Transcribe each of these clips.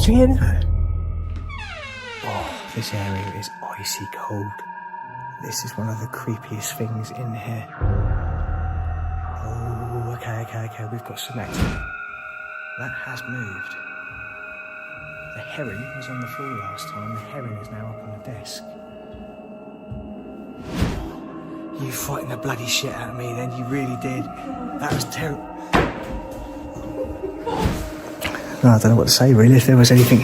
Did you hear that? Oh, this area is icy cold. This is one of the creepiest things in here. Oh, okay. We've got some activity. That has moved. The herring was on the floor last time. The herring is now up on the desk. You frightened the bloody shit out of me then. You really did. That was terrible. No, I don't know what to say really. If there was anything...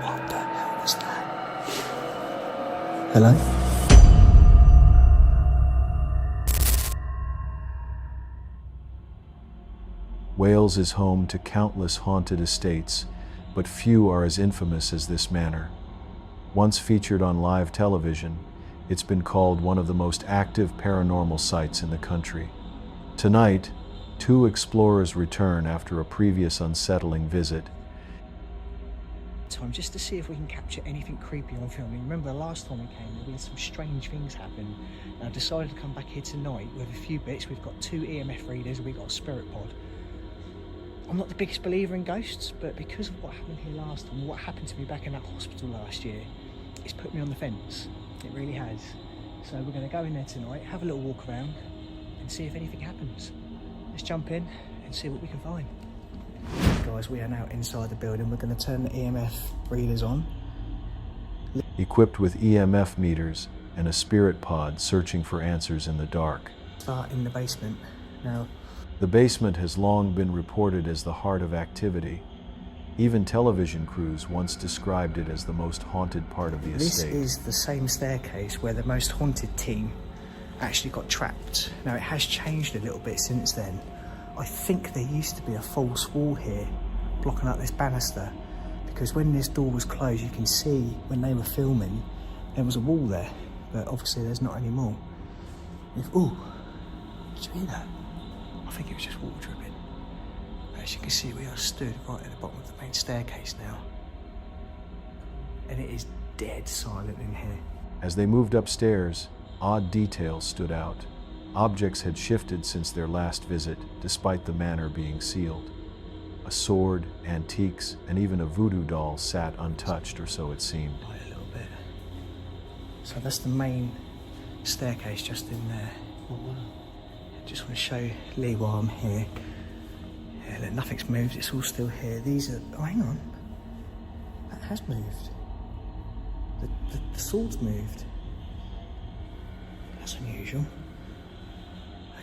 What the hell was that? Hello? Wales is home to countless haunted estates, but few are as infamous as this manor. Once featured on live television, it's been called one of the most active paranormal sites in the country. Tonight, two explorers return after a previous unsettling visit. Time just to see if we can capture anything creepy on film. Remember the last time we came, there been some strange things happen. And I've decided to come back here tonight with a few bits. We've got 2 EMF readers and we've got a spirit pod. I'm not the biggest believer in ghosts, but because of what happened here last time, what happened to me back in that hospital last year, it's put me on the fence. It really has. So we're going to go in there tonight, have a little walk around and see if anything happens. Let's jump in and see what we can find. Guys, we are now inside the building. We're going to turn the EMF readers on. Equipped with EMF meters and a spirit pod searching for answers in the dark. Start in the basement. Now, the basement has long been reported as the heart of activity. Even television crews once described it as the most haunted part of the estate. This is the same staircase where the most haunted team actually got trapped. Now, it has changed a little bit since then. I think there used to be a false wall here blocking up this banister, because when this door was closed, you can see when they were filming there was a wall there, but obviously there's not anymore. Ooh, did you hear that? I think it was just water dripping. As you can see, we are stood right at the bottom of the main staircase now, and it is dead silent in here. As they moved upstairs, odd details stood out. Objects had shifted since their last visit, despite the manor being sealed. A sword, antiques, and even a voodoo doll sat untouched, or so it seemed. Right, a little bit. So that's the main staircase just in there. Just want to show Lee while I'm here. Yeah, look, nothing's moved, it's all still here. These are... Oh, hang on. That has moved. The sword's moved. That's unusual.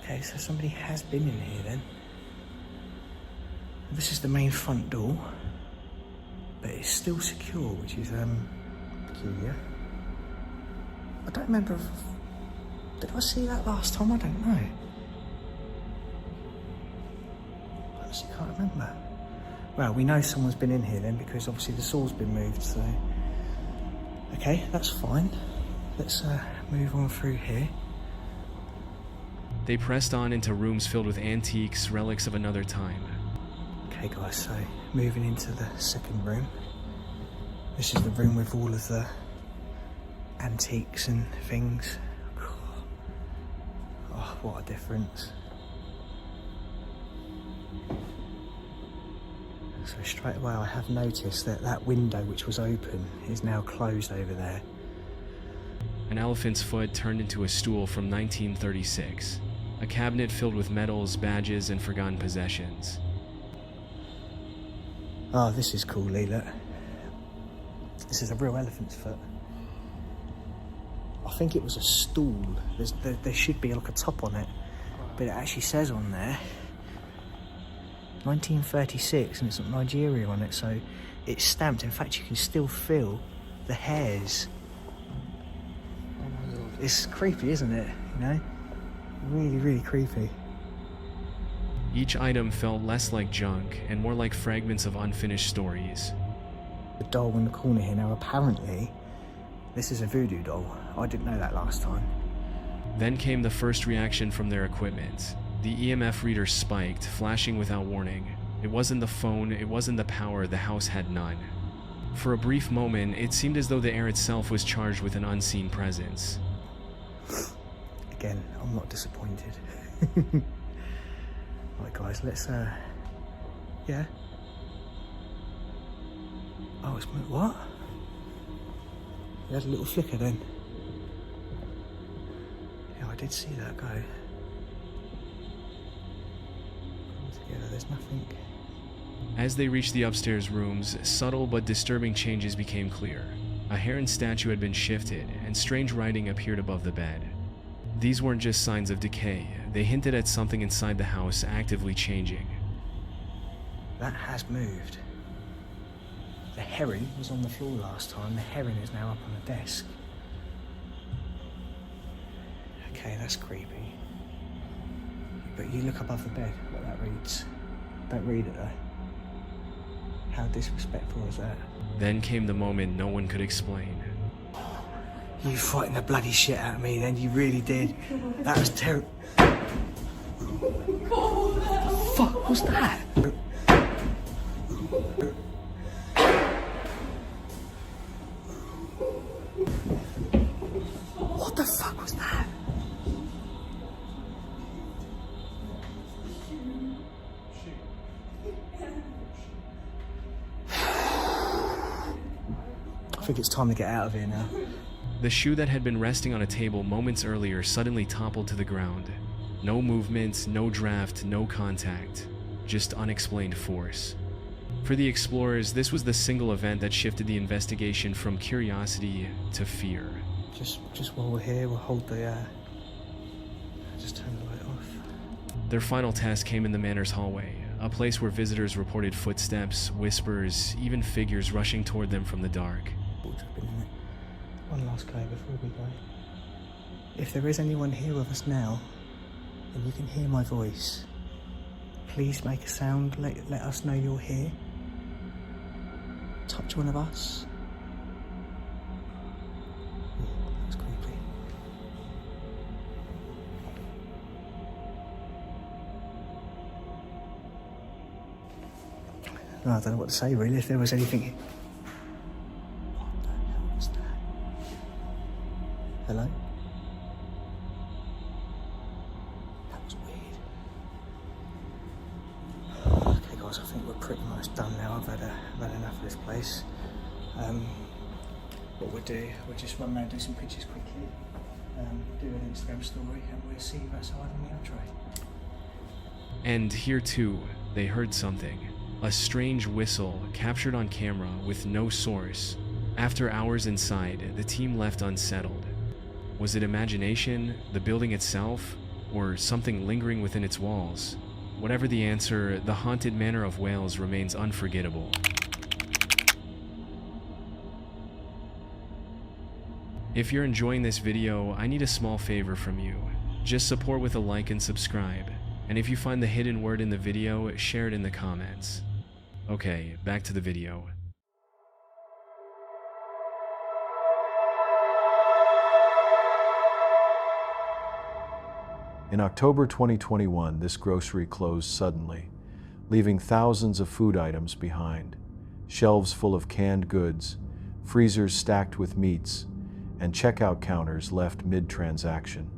Okay, so somebody has been in here then. This is the main front door, but it's still secure, which is peculiar. I don't remember if... Did I see that last time? I don't know. I honestly can't remember. Well, we know someone's been in here then, because obviously the sword's been moved, so... Okay, that's fine. Let's move on through here. They pressed on into rooms filled with antiques, relics of another time. Okay guys, so moving into the second room. This is the room with all of the antiques and things. Oh, what a difference. So straight away I have noticed that that window which was open is now closed over there. An elephant's foot turned into a stool from 1936. A cabinet filled with medals, badges, and forgotten possessions. Oh, this is cool, Lee, look. This is a real elephant's foot. I think it was a stool. There should be like a top on it, but it actually says on there 1936 and it's got Nigeria on it, so it's stamped. In fact, you can still feel the hairs. It's creepy, isn't it? You know? Really, really creepy. Each item felt less like junk and more like fragments of unfinished stories. The doll in the corner here, now apparently this is a voodoo doll. I didn't know that last time. Then came the first reaction from their equipment. The EMF reader spiked, flashing without warning. It wasn't the phone, it wasn't the power, the house had none. For a brief moment, it seemed as though the air itself was charged with an unseen presence. Again, I'm not disappointed. Right guys, let's yeah. Oh, it's what? You had a little flicker then. Yeah, I did see that go. Come together, there's nothing. As they reached the upstairs rooms, subtle but disturbing changes became clear. A heron statue had been shifted, and strange writing appeared above the bed. These weren't just signs of decay, they hinted at something inside the house actively changing. That has moved. The heron was on the floor last time, the heron is now up on the desk. Okay, that's creepy. But you look above the bed, what that reads. Don't read it though. How disrespectful is that? Then came the moment no one could explain. You frightened the bloody shit out of me then, you really did. That was terrible. Fuck was that? What the fuck was that? I think it's time to get out of here now. The shoe that had been resting on a table moments earlier suddenly toppled to the ground. No movement, no draft, no contact. Just unexplained force. For the explorers, this was the single event that shifted the investigation from curiosity to fear. Just while we're here, we'll hold the, just turn the light off. Their final test came in the manor's hallway, a place where visitors reported footsteps, whispers, even figures rushing toward them from the dark. One last go before we go. If there is anyone here with us now, and you can hear my voice, please make a sound, let us know you're here. Touch one of us. That's creepy. No, I don't know what to say really, if there was anything. What the hell was that? Hello? That was weird. Okay guys, I think we're pretty much done now. I've had enough of this place. What we'll do, we'll just run around, do some pictures quickly, do an Instagram story, and we'll see you outside on the outro. And here too, they heard something. A strange whistle captured on camera with no source. After hours inside, the team left unsettled. Was it imagination, the building itself, or something lingering within its walls? Whatever the answer, the haunted manor of Wales remains unforgettable. If you're enjoying this video, I need a small favor from you. Just support with a like and subscribe. And if you find the hidden word in the video, share it in the comments. Okay, back to the video. In October 2021, this grocery closed suddenly, leaving thousands of food items behind. Shelves full of canned goods, freezers stacked with meats, and checkout counters left mid-transaction.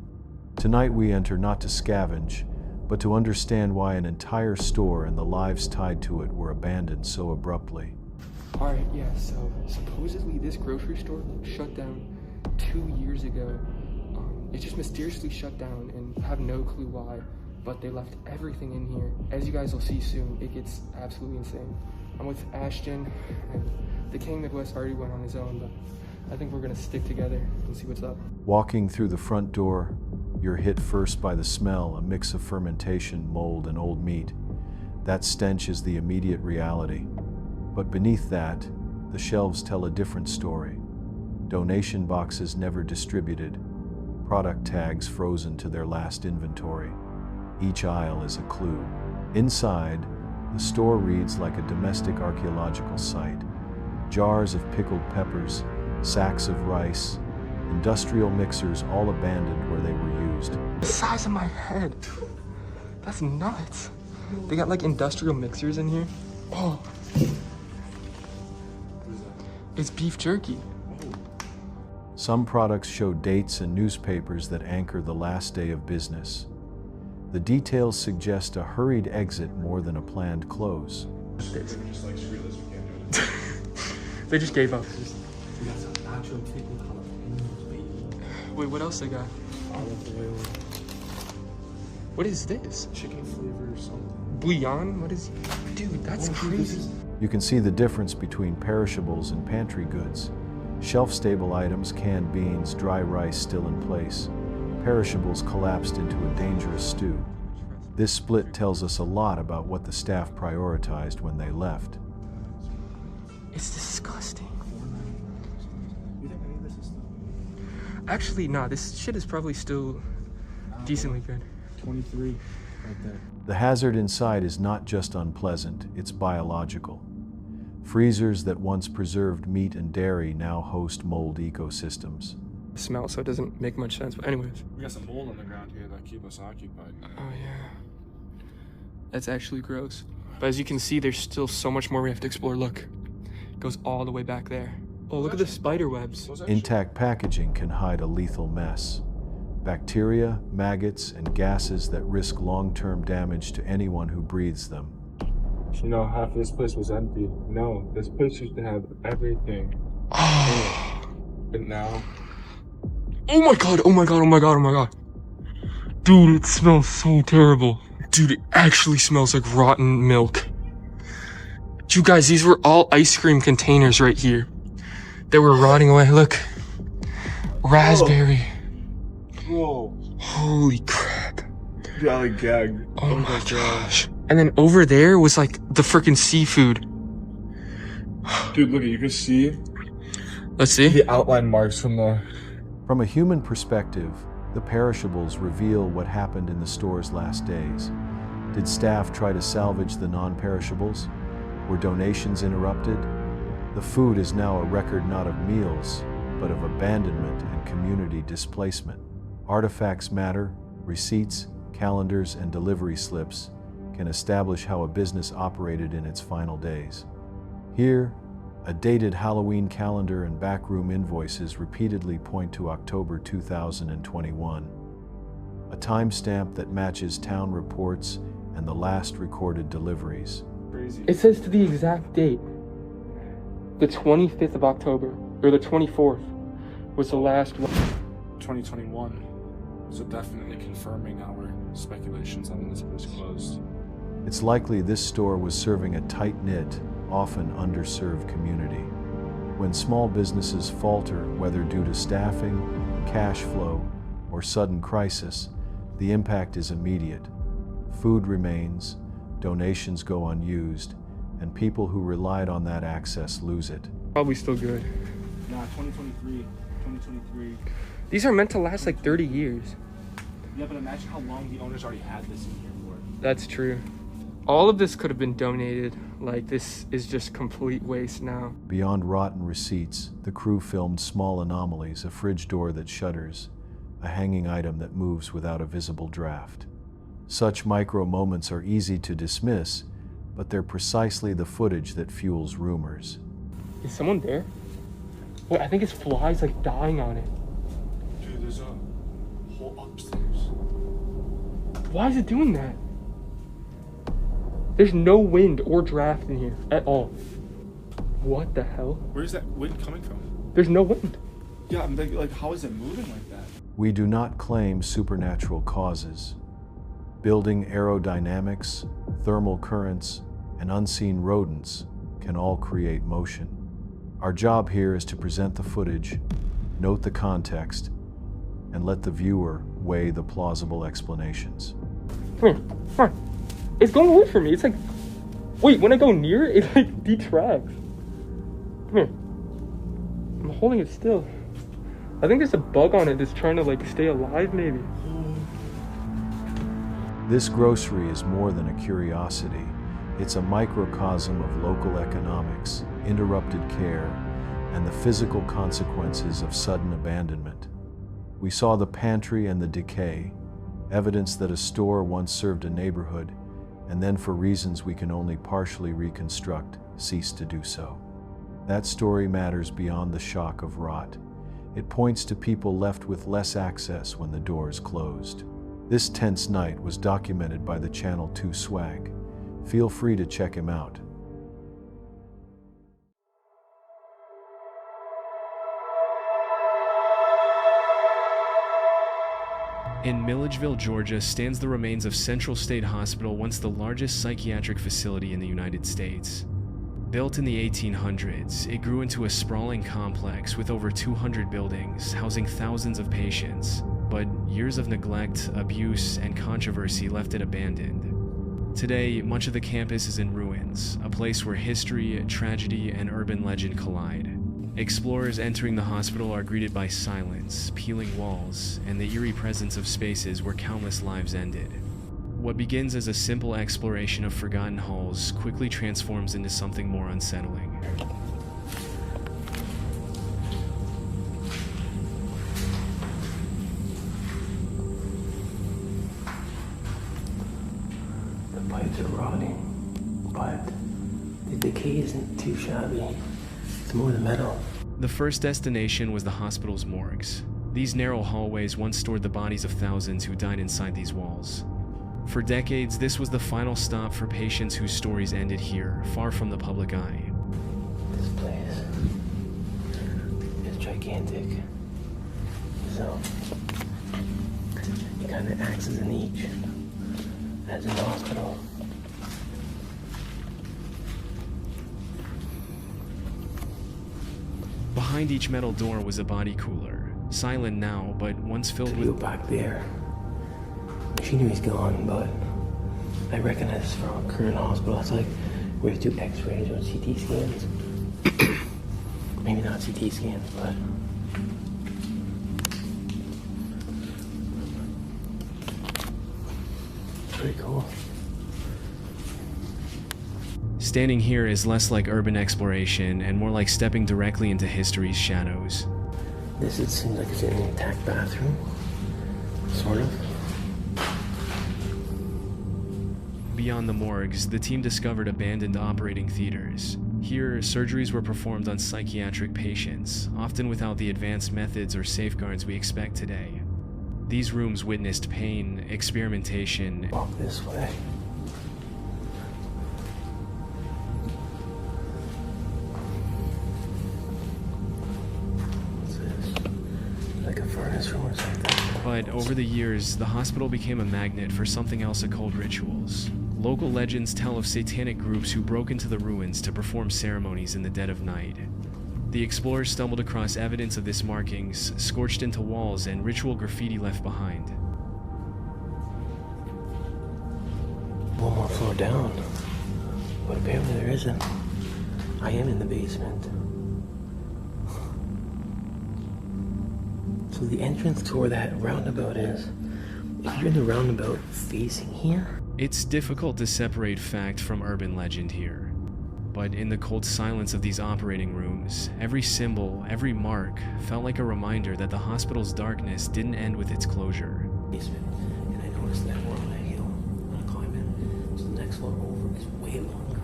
Tonight we enter not to scavenge, but to understand why an entire store and the lives tied to it were abandoned so abruptly. Alright, yeah, so supposedly this grocery store shut down 2 years ago. It just mysteriously shut down and have no clue why, but they left everything in here. As you guys will see soon, it gets absolutely insane. I'm with Ashton, and the King Midwest already went on his own, but I think we're gonna stick together and see what's up. Walking through the front door, you're hit first by the smell, a mix of fermentation, mold, and old meat. That stench is the immediate reality. But beneath that, the shelves tell a different story. Donation boxes never distributed, product tags frozen to their last inventory. Each aisle is a clue. Inside, the store reads like a domestic archaeological site. Jars of pickled peppers, sacks of rice, industrial mixers all abandoned where they were used. The size of my head. That's nuts. They got like industrial mixers in here. Oh. It's beef jerky. Some products show dates and newspapers that anchor the last day of business. The details suggest a hurried exit more than a planned close. They just gave up. We got some nacho chicken jalapenos, baby. Wait, what else they got? Olive oil, What is this? chicken flavor or something. Bouillon? What is... Dude, that's crazy. You can see the difference between perishables and pantry goods. Shelf-stable items, canned beans, dry rice still in place. Perishables collapsed into a dangerous stew. This split tells us a lot about what the staff prioritized when they left. It's disgusting. You think any of this is still Actually, nah, this shit is probably still decently good. 23 right there? The hazard inside is not just unpleasant, it's biological. Freezers that once preserved meat and dairy now host mold ecosystems. Smell, so it doesn't make much sense. But anyways. We got some mold on the ground here that keep us occupied. Oh, yeah. That's actually gross. But as you can see, there's still so much more we have to explore. Look, it goes all the way back there. Oh, look at the spider webs. Intact packaging can hide a lethal mess. Bacteria, maggots, and gases that risk long-term damage to anyone who breathes them. You know, half of this place was empty. No, this place used to have everything. But now, Oh my god, oh my god, oh my god, oh my god. Dude, it smells so terrible. Dude, it actually smells like rotten milk. You guys, these were all ice cream containers right here. They were rotting away. Look. Raspberry. whoa, Holy crap. dude, I like gagged. Oh my gosh. And then over there was like the freaking seafood. Dude, look, you can see Let's see. the outline marks from the. From a human perspective, the perishables reveal what happened in the store's last days. Did staff try to salvage the non-perishables? Were donations interrupted? The food is now a record not of meals, but of abandonment and community displacement. Artifacts matter, receipts, calendars, and delivery slips can establish how a business operated in its final days. Here, a dated Halloween calendar and backroom invoices repeatedly point to October 2021, a timestamp that matches town reports and the last recorded deliveries. Crazy. It says to the exact date. The 25th of October, or the 24th, was the last one. 2021. So definitely confirming our speculations on when this place closed. It's likely this store was serving a tight-knit, often underserved community. When small businesses falter, whether due to staffing, cash flow, or sudden crisis, the impact is immediate. Food remains, donations go unused, and people who relied on that access lose it. Probably still good. Nah, 2023. These are meant to last like 30 years. Yeah, but imagine how long the owners already had this in here for. That's true. All of this could have been donated. Like, this is just complete waste now. Beyond rotten receipts, the crew filmed small anomalies, a fridge door that shutters, a hanging item that moves without a visible draft. Such micro moments are easy to dismiss, but they're precisely the footage that fuels rumors. Is someone there? Wait, I think it's flies like dying on it. Dude, there's a whole upstairs. Why is it doing that? There's no wind or draft in here at all. What the hell? Where's that wind coming from? There's no wind. Yeah, I'm like, how is it moving like that? We do not claim supernatural causes. Building aerodynamics, thermal currents, and unseen rodents can all create motion. Our job here is to present the footage, note the context, and let the viewer weigh the plausible explanations. Come here. Come on. It's going away from me. It's like, wait, when I go near it, it like detracts. Come here. I'm holding it still. I think there's a bug on it that's trying to like stay alive maybe. This grocery is more than a curiosity. It's a microcosm of local economics, interrupted care, and the physical consequences of sudden abandonment. We saw the pantry and the decay, evidence that a store once served a neighborhood, and then for reasons we can only partially reconstruct, ceased to do so. That story matters beyond the shock of rot. It points to people left with less access when the doors closed. This tense night was documented by the Channel 2 swag. Feel free to check him out. In Milledgeville, Georgia, stands the remains of Central State Hospital, once the largest psychiatric facility in the United States. Built in the 1800s, it grew into a sprawling complex with over 200 buildings, housing thousands of patients, but years of neglect, abuse, and controversy left it abandoned. Today, much of the campus is in ruins, a place where history, tragedy, and urban legend collide. Explorers entering the hospital are greeted by silence, peeling walls, and the eerie presence of spaces where countless lives ended. What begins as a simple exploration of forgotten halls quickly transforms into something more unsettling. The pipes are rotting, but the decay isn't too shabby. It's more the metal. The first destination was the hospital's morgues. These narrow hallways once stored the bodies of thousands who died inside these walls. For decades, this was the final stop for patients whose stories ended here, far from the public eye. This place is gigantic. So, it kind of acts as a niche, as an hospital. Behind each metal door was a body cooler, silent now, but once filled Go with... back there. Machinery's gone, but I recognize this from our current hospital. It's like we have to do x-rays or CT scans. Maybe not CT scans, but pretty cool. Standing here is less like urban exploration and more like stepping directly into history's shadows. This seems like it's an intact bathroom, sort of. Beyond the morgues, the team discovered abandoned operating theaters. Here, surgeries were performed on psychiatric patients, often without the advanced methods or safeguards we expect today. These rooms witnessed pain, experimentation, Walk this way. What's this? Like a furnace room or something. but over the years, the hospital became a magnet for something else: occult rituals. Local legends tell of satanic groups who broke into the ruins to perform ceremonies in the dead of night. The explorers stumbled across evidence of this: markings scorched into walls and ritual graffiti left behind. One more floor down. But apparently there isn't. I am in the basement. So the entrance to where that roundabout is, if you're in the roundabout facing here, It's difficult to separate fact from urban legend here. But in the cold silence of these operating rooms, every symbol, every mark, felt like a reminder that the hospital's darkness didn't end with its closure. basement, and I noticed that we're on a hill, on a climb in. So the next floor over is way longer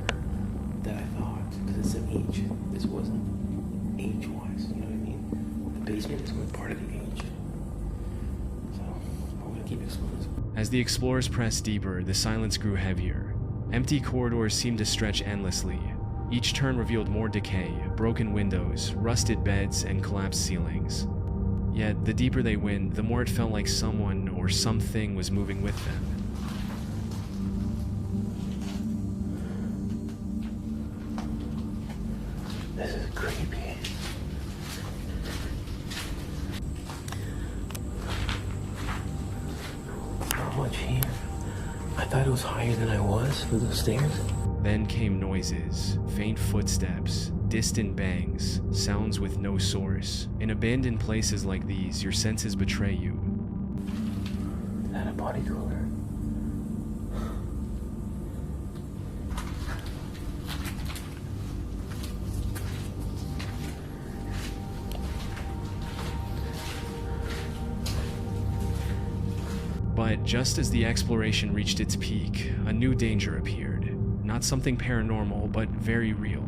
than I thought, because it's an H. This wasn't H-wise, you know what I mean? The basement is only part of the H. So, I'm gonna keep exploring. As the explorers pressed deeper, the silence grew heavier. Empty corridors seemed to stretch endlessly. Each turn revealed more decay, broken windows, rusted beds, and collapsed ceilings. Yet, the deeper they went, the more it felt like someone or something was moving with them. This is creepy. Not much here. I thought it was higher than I was for those stairs. Then came noises, faint footsteps, distant bangs, sounds with no source. In abandoned places like these, your senses betray you. Is that a body cooler? But just as the exploration reached its peak, a new danger appeared. Not something paranormal, but very real.